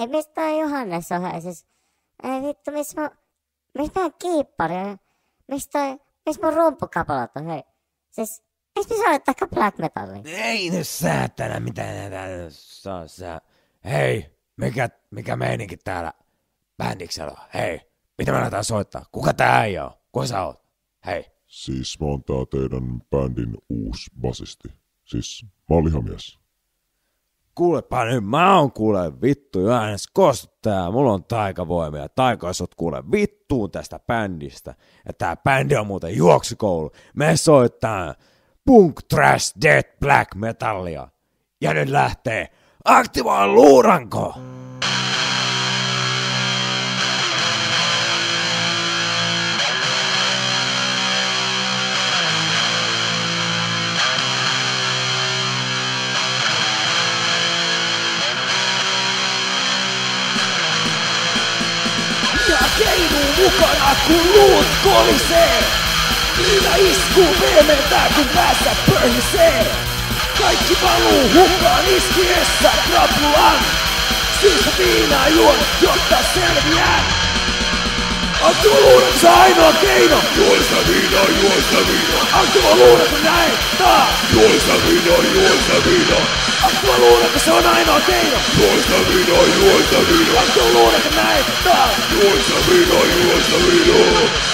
Hei, mistä toi Johannes on? Hei, siis, ei vittu, missä mä kiippari on? Missä mun rumpukapalot on? Hei, siis, mistä me soittaa black metallia? Ei nyt säätänä, mitä näitä saa. Hei, mikä meininki täällä bändiksellä on? Hei, mitä me aletaan soittaa? Kuka tää äijä on? Kuka sä oot? Hei. Siis mä oon tää teidän bändin uusi basisti. Siis mä oon lihamies. Kuulepa nyt, mä oon kuule vittu Johannes Kosta, mulla on taikavoimia. Taikaisot kuule vittuun tästä bändistä. Ja tää bändi on muuten juoksikoulu. Me soittaa punk, trash, death, black metallia. Ja nyt lähtee Aktivaan luuranko! Keinuu mukana kun luut kolisee. Minä iskuu veementää kun päässä pöhisee. Kaikki valuu hukkaan iskiessä krapulan. Syystä viinaa juon, jotta selviää. Aktiva luuranko ainoa keino. Juosta viinaa. Aktiva luuranko näin taas. Juosta viinaa. Aktiva luuranko se on ainoa keino. Juosta viinaa. Aktiva luuranko näin taas. Juosta viinaa.